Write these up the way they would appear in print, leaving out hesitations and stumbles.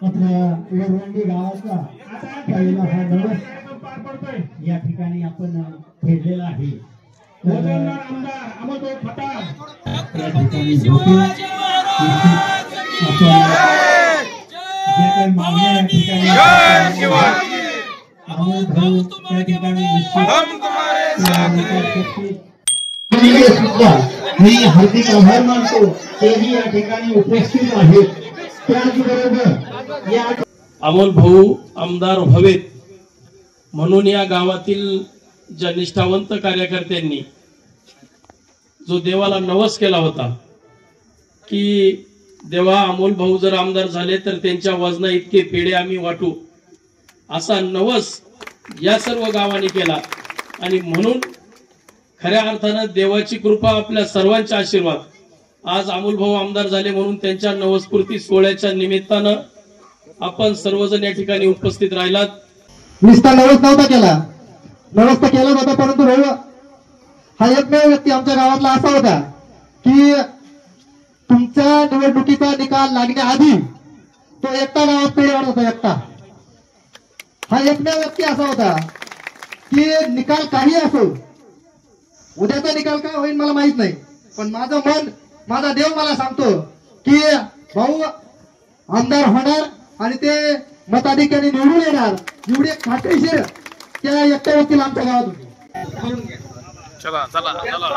आपल्या वरवंडी गावाचा पहिला हा नवस या ठिकाणी आपण खेळलेला आहे. आमदार अमोलभाऊ खताळ या ठिकाणी मी हार्दिक आभार मानतो तेही या ठिकाणी उपस्थित आहेत. त्याचबरोबर या अमोल भाऊ आमदार व्हावेत म्हणून या गावातील ज्या निष्ठावंत कार्यकर्त्यांनी जो देवाला नवस केला होता की देवा अमोल भाऊ जर आमदार झाले तर त्यांच्या वजना इतके पेढे आम्ही वाटू, असा नवस या सर्व गावांनी केला. आणि म्हणून खऱ्या अर्थानं देवाची कृपा, आपल्या सर्वांचा आशीर्वाद, आज अमोल भाऊ आमदार झाले म्हणून त्यांच्या नवस्फूर्ती सोहळ्याच्या निमित्तानं आपण सर्वजण या ठिकाणी उपस्थित राहिलात. नुसता नवस नव्हता केला, नवस तर केला होता, परंतु हा एकमेव व्यक्ती आमच्या गावातला असा होता की तुमच्या निवडणुकीचा निकाल लागण्याआधी तो एकटा गावात पेढे वाढत होता. एकटा हा एकमेव व्यक्ती असा होता की निकाल काही असो, उद्याचा निकाल काय होईल मला माहित नाही, पण माझं मन, माझा देव मला सांगतो की भाऊ आमदार होणार आणि ते मताधिक्याने निवडून येणार, एवढी खात्रीशीर त्या एकट्या व्यक्तीला आमच्या गावात होती. चला चला चला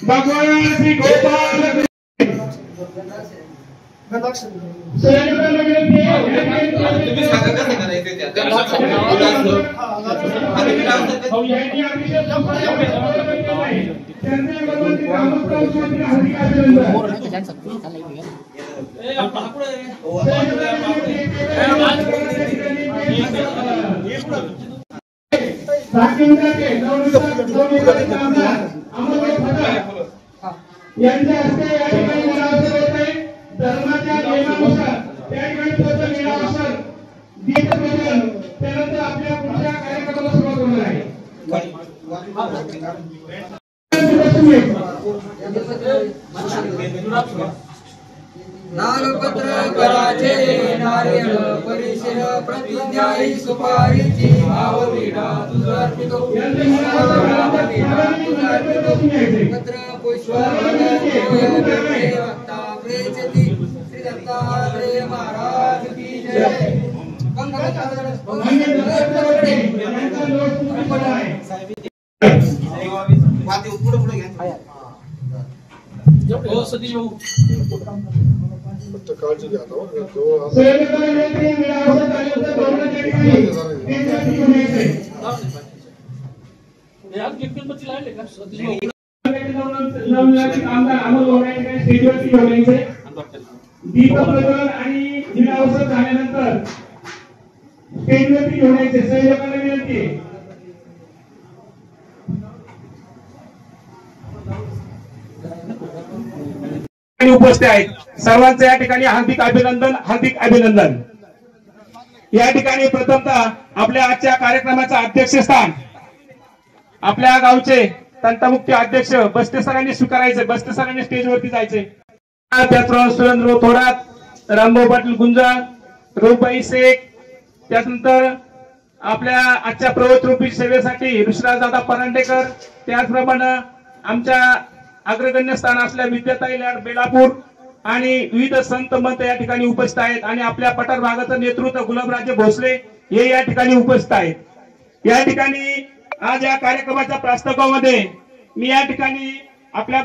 भगवान श्री गोपाल यांच्या हस्ते या ठिकाणी मुलाखत होत आहे. धर्माच्या नियमानुसार त्या ठिकाणी पोहोचून मिळावसर दीप प्रज्वलन, त्यानंतर आपल्या पुढच्या कार्यक्रमाला सुरुवात होणार आहे. नागपत्र कराचे नारियल परिशील प्रतिज्ञाई सुपारीची भावविडा तुझा अर्पितो पत्र पुष्प वक्ता प्रेचती श्री दत्तात्रेय महाराज की जय. काळजी घ्या दीप प्रज्वलन आणि दिनावसर झाल्यानंतर स्टेजवरती घेऊन यायचे. सहयोगाला विनंती आहे. उपस्थित आहेत सर्वांचं या ठिकाणी हार्दिक अभिनंदन, हार्दिक अभिनंदन. या ठिकाणी प्रथमतः आपल्या आजच्या कार्यक्रमाचं अध्यक्षस्थान आपल्या गावचे तंटामुख्य अध्यक्ष बस्ते सरांनी स्वीकारायचे. बस्ते सरांनी स्टेजवरती जायचे. त्याचप्रमाणे सुरेंद्र थोरात, रामभाऊ पाटील गुंजाळ, रोबाई शेख, त्यानंतर आपल्या आजच्या प्रवृत्ती सेवेसाठी ऋषराजदादा परांडेकर, त्याचप्रमाणे आमच्या अग्रगण्य स्थान असल्या विद्याताई लाड बेलापूर आणि विविध संत मंत या ठिकाणी उपस्थित आहेत आणि आपल्या पठार भागाचं नेतृत्व गुलाबराजे भोसले हे या ठिकाणी उपस्थित आहेत. या ठिकाणी आज या कार्यक्रमाच्या प्रास्ताविकामध्ये मी या ठिकाणी आपल्या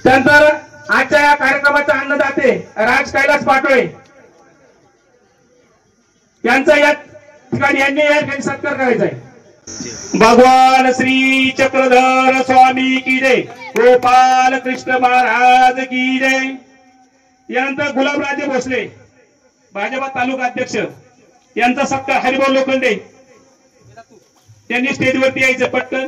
त्यानंतर आजच्या या कार्यक्रमाचे अन्नदाते राज कैलास पाटोळे यांचा या ठिकाणी सत्कार करायचा आहे. भगवान श्री चक्रधर स्वामी की जय, गोपाल कृष्ण महाराज की जय. यानंतर गुलाबराजे भोसले भाजपा तालुका अध्यक्ष यांचा सत्कार हरिभाऊ लोखंडे त्यांनी स्टेजवरती यायचं पटकन.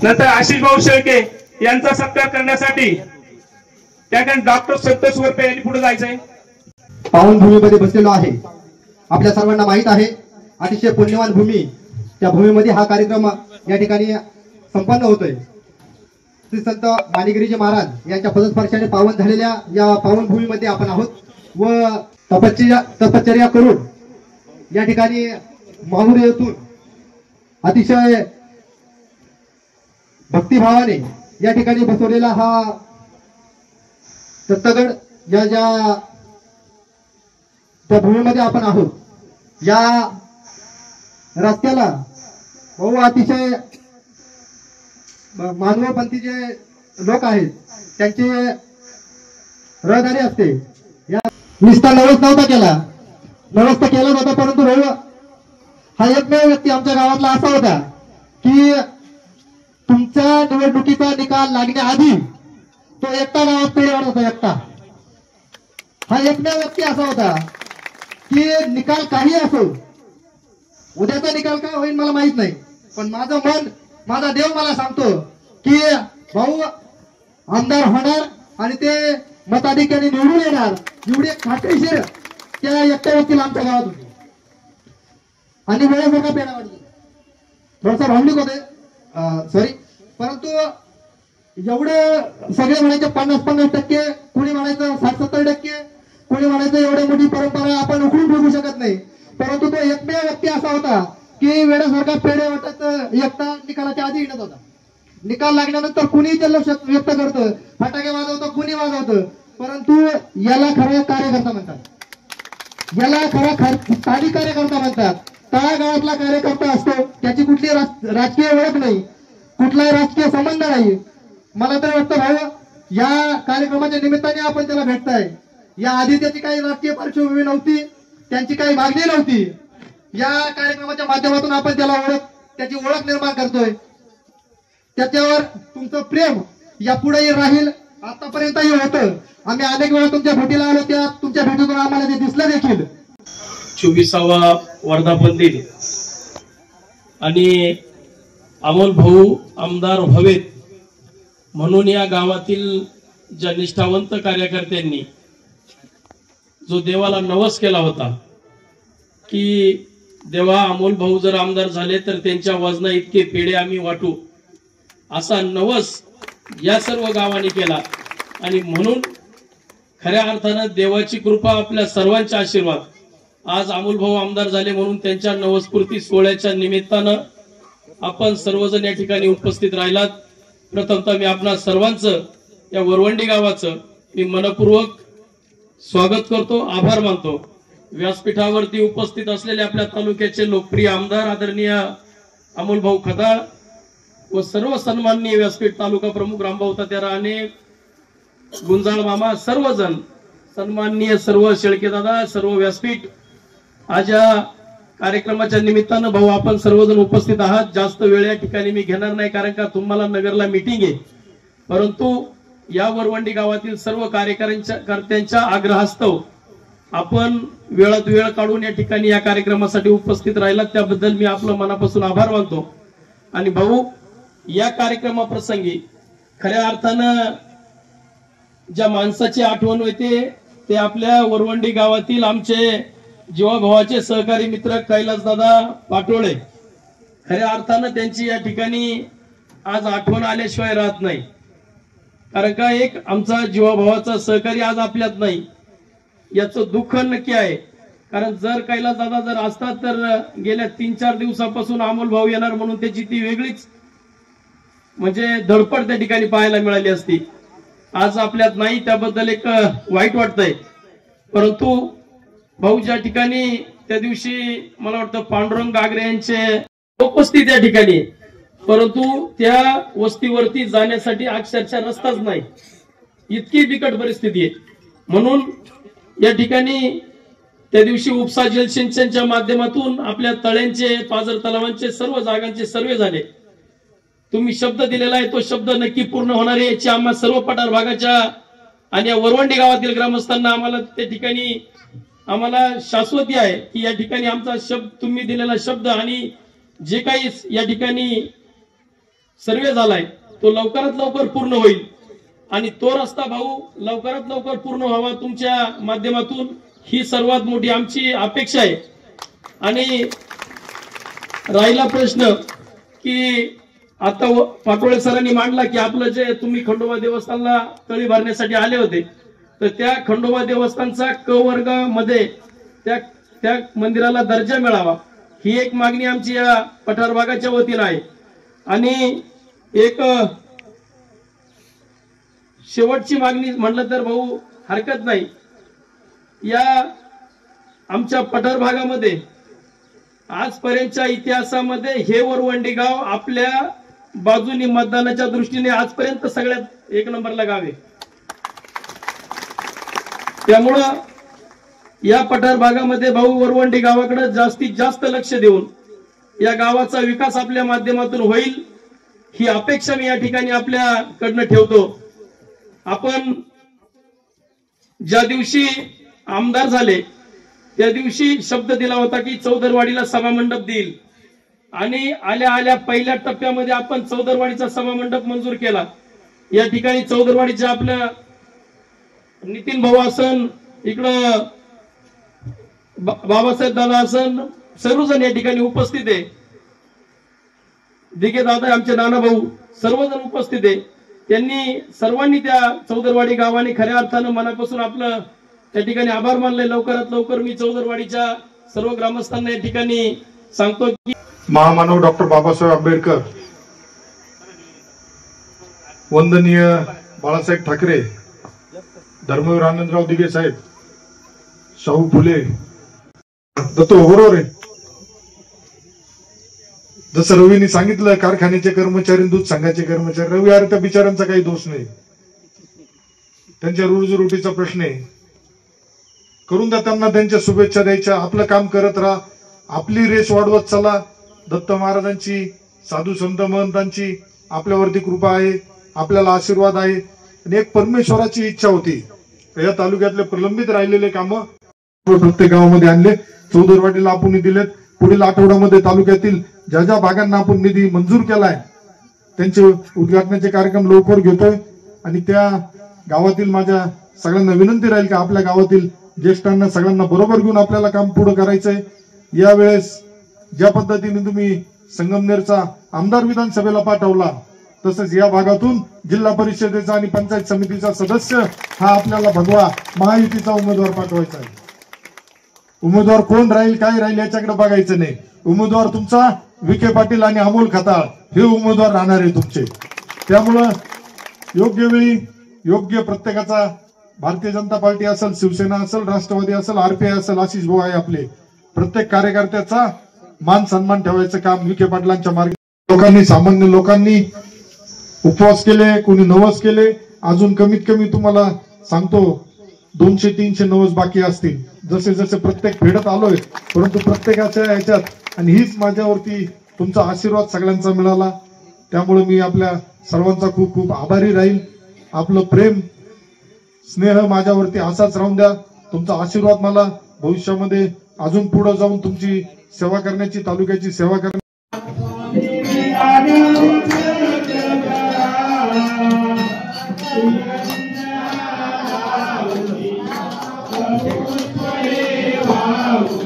नंतर आशिष भाऊ शेळके यांचा सत्कार करण्यासाठी त्याकडे डॉक्टर संतोष वरपे यांनी पुढे जायचंय. पावनभूमीमध्ये बसलेलो आहे. आपल्या सर्वांना माहित आहे अतिशय पुण्यवान भूमी, त्या भूमीमध्ये हा कार्यक्रम या ठिकाणी संपन्न होतोय. श्री संत माणिगिरीजी महाराज यांच्या पदस्पर्शाने पावन झालेल्या या पावनभूमीमध्ये आपण आहोत व तपश्चर्या करून या ठिकाणी माहुर येथून अतिशय भक्तिभावाने या ठिकाणी बसवलेला हा दत्तगड या ज्या भूमीमध्ये आपण आहोत, या रस्त्याला बहु अतिशय मानवपंथी जे लोक आहेत त्यांचे रहदारी असते. या निस्ता नवस नव्हता केला, नवस तर केला होता, परंतु भाऊ हा एकमेव व्यक्ती आमच्या गावातला असा होता की तुमच्या निवडणुकीचा निकाल लागण्याआधी तो एकटा गावात पेढे वाटत होता. एकटा हा एकमेव व्यक्ती असा होता की निकाल काही असो, उद्याचा निकाल काय होईल मला माहित नाही, पण माझं मन, माझा देव मला सांगतो की भाऊ आमदार होणार आणि ते मताधिक्याने निवडून येणार, एवढी खात्रीशीर त्या एकट्या व्यक्तीला आमच्या गावात होती. आणि वेळेसारखा पेढा वाटतो, थोडासा भावनिक होते सॉरी, परंतु एवढं सगळे म्हणायचे 50-50%, कोणी म्हणायचं 60-70%, कोणी म्हणायचं एवढी मोठी परंपरा आपण उखडून ठेवू शकत नाही, परंतु तो एकमेव व्यक्ती असा होता की वेळेसारखा पेढे वाटत एकटा निकालाच्या आधी येत होता. निकाल लागल्यानंतर कुणी जल्लोष व्यक्त करतं, फटाके वाजवतं, कुणी वाजवतं, परंतु याला खरा कार्यकर्ता म्हणतात, याला खरा स्थानिक कार्यकर्ता म्हणतात. तळागाळातला कार्यकर्ता असतो, त्याची कुठली राजकीय ओळख नाही, कुठलाही राजकीय संबंध नाही. मला तर वाटतं भाऊ या कार्यक्रमाच्या निमित्ताने आपण त्याला भेटताय. या आधी त्याची काही राजकीय पार्श्वभूमी नव्हती, त्यांची काही मागणी नव्हती. या कार्यक्रमाच्या माध्यमातून आपण त्याची ओळख निर्माण करतोय. त्याच्यावर तुमचं प्रेम यापुढेही राहील, आतापर्यंतही होतं. आम्ही अनेक वेळा तुमच्या भेटीला आलो, त्या तुमच्या भेटीतून आम्हाला ते दिसलं देखील. 24वा वर्धापन दिन आणि अमोल भाऊ आमदार व्हावेत म्हणून या गावातील ज्या निष्ठावंत कार्यकर्त्यांनी जो देवाला नवस केला होता की देवा अमोल भाऊ जर आमदार झाले तर त्यांच्या वजना इतके पेढे आम्ही वाटू, असा नवस या सर्व गावांनी केला. आणि म्हणून खऱ्या अर्थानं देवाची कृपा, आपल्या सर्वांचे आशीर्वाद, आज अमोल भाऊ आमदार झाले म्हणून त्यांच्या नवस्फूर्ती सोहळ्याच्या निमित्तानं आपण सर्वजण या ठिकाणी उपस्थित राहिलात. प्रथमतः मी आपणा सर्वांचं या वरवंडी गावाचं मी मनपूर्वक स्वागत करतो, आभार मानतो. व्यासपीठावरती उपस्थित असलेले आपल्या तालुक्याचे लोकप्रिय आमदार आदरणीय अमोल भाऊ खताळ व सर्व सन्माननीय व्यासपीठ तालुका प्रमुख रामभाऊ तात्या राणे, गुंजाळ मामा, सर्वजण सन्माननीय सर्व शेळके दादा, सर्व व्यासपीठ, आज या कार्यक्रमाच्या निमित्तानं भाऊ आपण सर्वजण उपस्थित आहात. जास्त वेळ या ठिकाणी मी घेणार नाही कारण का तुम्हाला नगरला मीटिंग आहे, परंतु या वरवंडी गावातील सर्व कार्यकर्त्यांच्या आग्रहास्तव आपण वेळात वेळ काढून या ठिकाणी या कार्यक्रमासाठी उपस्थित राहिलात, त्याबद्दल मी आपलं मनापासून आभार मानतो. आणि भाऊ या कार्यक्रमाप्रसंगी खऱ्या अर्थानं ज्या माणसाची आठवण होते ते आपल्या वरवंडी गावातील आमचे जीवाभावाचे सहकारी मित्र कैलासदादा पाटोळे, खऱ्या अर्थानं त्यांची या ठिकाणी आज आठवण आल्याशिवाय राहत नाही. कारण का एक आमचा जीवाभावाचा सहकारी आज आपल्यात नाही, याचं दुःख नक्की आहे. कारण जर कैलासदादा जर असतात तर गेल्या 3-4 दिवसापासून अमोल भाऊ येणार म्हणून त्याची ती वेगळीच म्हणजे धडपड त्या ठिकाणी पाहायला मिळाली असती. आज आपल्यात नाही, त्याबद्दल एक वाईट वाटतंय. परंतु भाऊ ज्या ठिकाणी त्या दिवशी मला वाटतं पांडुरंग गागरे यांचे उपस्थित त्या ठिकाणी, परंतु त्या वस्तीवरती जाण्यासाठी अक्षरशः रस्ताच नाही, इतकी बिकट परिस्थिती आहे. म्हणून या ठिकाणी त्या दिवशी उपसा जलसिंचनच्या माध्यमातून आपल्या तळ्यांचे, पाझर तलावांचे, सर्व जागांचे सर्वे झाले. तुम्ही शब्द दिलेला आहे तो शब्द नक्की पूर्ण होणार आहे याची आम्हा सर्व पठार भागाच्या आणि या वरवंडी गावातील ग्रामस्थांना आम्हाला त्या ठिकाणी आम्हाला शाश्वती आहे की या ठिकाणी आमचा शब्द, तुम्ही दिलेला शब्द आणि जे काही या ठिकाणी सर्वे झालाय तो लवकरात लवकर पूर्ण होईल. आणि तो रस्ता भाऊ लवकरात लवकर पूर्ण व्हावा तुमच्या माध्यमातून, ही सर्वात मोठी आमची अपेक्षा आहे. आणि राहिला प्रश्न की आता पाटोळे सरांनी मांडला की आपलं जे तुम्ही खंडोबा देवस्थानला तळी भरण्यासाठी आले होते, तर त्या खंडोबा देवस्थानचा क वर्ग मध्ये त्या मंदिराला दर्जा मिळावा, ही एक मागणी आमची या पठार भागाच्या वतीनं आहे. आणि एक शेवटची मागणी म्हटलं तर भाऊ हरकत नाही, या आमच्या पठार भागामध्ये आजपर्यंतच्या इतिहासामध्ये हे वरवंडी गाव आपल्या बाजूनी मतदानाच्या दृष्टीने आजपर्यंत सगळ्यात 1 नंबरला गाव आहे. त्यामुळं या पठार भागामध्ये भाऊ वरवंडी गावाकडे जास्तीत जास्त लक्ष देऊन या गावाचा विकास आपल्या माध्यमातून होईल, ही अपेक्षा मी या ठिकाणी आपल्याकडनं ठेवतो. आपण ज्या दिवशी आमदार झाले त्या दिवशी शब्द दिला होता की चौदरवाडीला सभामंडप देईल, आणि आल्या आल्या पहिल्या टप्प्यामध्ये आपण चौदरवाडीचा सभामंडप मंजूर केला. या ठिकाणी चौदरवाडीच्या आपल्या नितीन भाऊ आसन, इकडं बाबासाहेब दादा आसन, सर्वजण या ठिकाणी उपस्थित आहे. दिघे दादा, आमचे नाना भाऊ, सर्वजण उपस्थित आहे. त्यांनी सर्वांनी त्या चौदरवाडी गावाने खऱ्या अर्थानं मनापासून आपलं त्या ठिकाणी आभार मानले. लवकरात लवकर मी चौदरवाडीच्या सर्व ग्रामस्थांना या ठिकाणी सांगतो की महामानव डॉक्टर बाबासाहेब आंबेडकर, वंदनीय बाळासाहेब ठाकरे, धर्मवीर आनंदराव दिघे साहेब, शाहू फुले, दत्तो बरोबर आहे. जसं रवीने सांगितलं, कारखान्याचे कर्मचारी, दूध संघाचे कर्मचारी, रवी अरे त्या बिचाऱ्यांचा काही दोष नाही, त्यांच्या रोजीरोटीचा प्रश्न आहे. करून द्या त्यांना, त्यांच्या शुभेच्छा द्यायच्या, आपलं काम करत राहा, आपली रेस वाढवत चला. दत्त महाराजांची, साधू संत महंतांची आपल्यावरती कृपा आहे, आपल्याला आशीर्वाद आहे. आणि एक परमेश्वराची इच्छा होती या तालुक्यातले प्रलंबित राहिलेले कामं प्रत्येक गावामध्ये आणले. चौदरवाडीला आपण दिलेत. पुढील आठवड्यामध्ये तालुक्यातील ज्या ज्या भागांना आपण निधी मंजूर केलाय त्यांचे उद्घाटनाचे कार्यक्रम लवकर घेतोय. आणि त्या गावातील माझ्या सगळ्यांना विनंती राहील की आपल्या गावातील ज्येष्ठांना सगळ्यांना बरोबर घेऊन आपल्याला काम पुढे करायचंय. यावेळेस ज्या पद्धतीने तुम्ही संगमनेरचा आमदार विधानसभेला पाठवला, तसंच या भागातून जिल्हा परिषदेचा आणि पंचायत समितीचा सदस्य हा आपल्याला भगवा महायुतीचा उमेदवार पाठवायचा आहे. उमेदवार कोण राहील, काय राहील याच्याकडे बघायचं नाही. उमेदवार तुमचा विखे पाटील आणि अमोल खताळ हे उमेदवार राहणार आहे तुमचे. त्यामुळं योग्य वेळी योग्य प्रत्येकाचा, भारतीय जनता पार्टी असेल, शिवसेना असेल, राष्ट्रवादी असेल, आरपीआय असेल, आशिष भाऊ आहे आपले, प्रत्येक कार्यकर्त्याचा मान सन्मान ठेवायचं काम विखे पाटलांच्या मार्गे. लोकांनी, सामान्य लोकांनी उपवास केले, कोणी नवस केले. अजून कमीत कमी तुम्हाला सांगतो 200-300 नवस बाकी असतील. जसे जसे प्रत्येक फेडत आलोय, परंतु प्रत्येकाच्या ह्याच्यात आणि हीच माझ्यावरती तुमचा आशीर्वाद सगळ्यांचा मिळाला. त्यामुळे मी आपल्या सर्वांचा खूप खूप आभारी राहील. आपलं प्रेम, स्नेह माझ्यावरती असाच राहून द्या. तुमचा आशीर्वाद मला भविष्यामध्ये अजून पुढे जाऊन तुमची सेवा करण्याची, तालुक्याची सेवा करण्याची. Wow.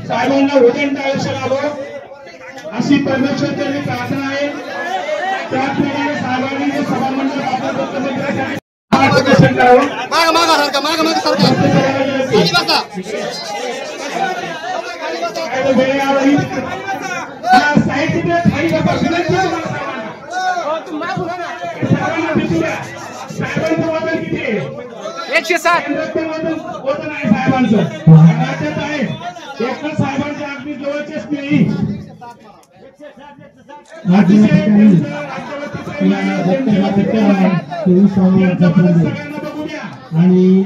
साहेबांना उदंड आयुष्य लाभो अशी परमेश्वर त्यांनी प्रार्थना आहे. त्याचप्रमाणे साहेबांनी जे सभामंडळ मार्गदर्शन करावं. साहेबांचं वजन किती आहे? 107 वजन आहे साहेबांचं. राज्यात आहे एकनाथ साहेबांच्या अगदी जवळचे स्नेही आणि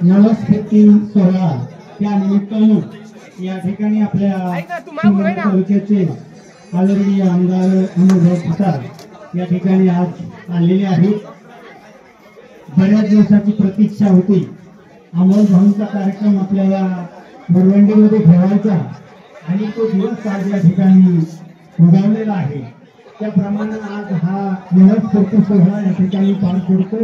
नवस्फूर्ती सोहळा त्या निमित्तानं या ठिकाणी आपल्या तालुक्याचे आदरणीय आमदार अनुभव पठार या ठिकाणी आज आलेले आहेत. बऱ्याच दिवसाची प्रतीक्षा होती. अमोल भाऊंचा कार्यक्रम आपल्याला वरवंडीमध्ये ठेवायचा आणि तो दिवस आज या ठिकाणी उगवलेला आहे. त्याप्रमाणे आज हा नवस्फूर्ती सोहळा या ठिकाणी पार पडतो.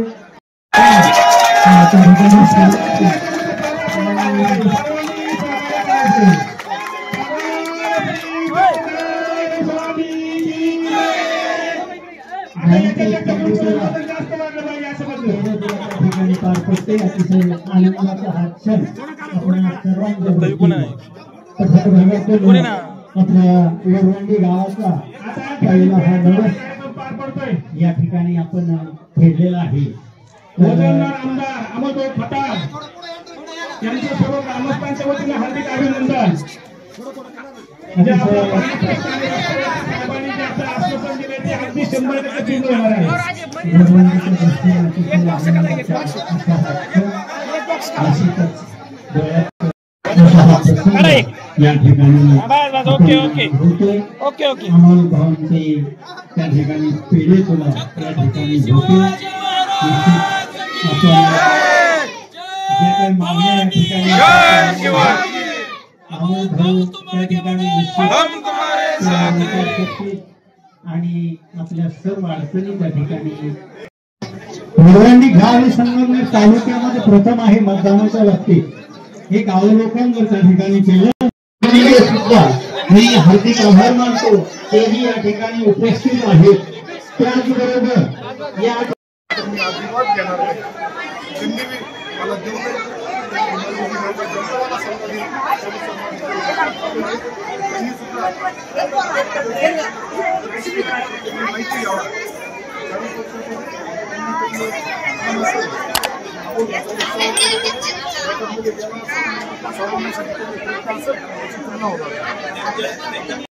ठिकाणी पार पडते. अतिशय आनंदाचा हा क्षण आपण सर्वांच्या आपल्या वरवंडी गावाचा पहिला हा दिवस या ठिकाणी आपण खेळलेला आहे. आमदार अमोलभाऊ पठार यांच्या सर्व ग्रामस्थांच्या वतीने हार्दिक अभिनंदन. साहेबांनी जे आता आश्वासन दिले ते अगदी 100% पूर्ण होणार आहे. या ठिकाणी ओके अमोल भाऊंचे त्या ठिकाणी पेढे तुला त्या ठिकाणी होते. आपण जे काही मागण्या या ठिकाणी अमोल भाऊ त्या ठिकाणी आणि आपल्या सर्व अडचणी त्या ठिकाणी वरवंडी गाव हे संगमनेर तालुक्यामध्ये प्रथम आहे मतदानाच्या बाबतीत. हे गाव लोकांवर त्या ठिकाणी केलं सुद्धा मी हार्दिक आभार मानतो. तेही या ठिकाणी उपस्थित आहेत. त्याचबरोबर या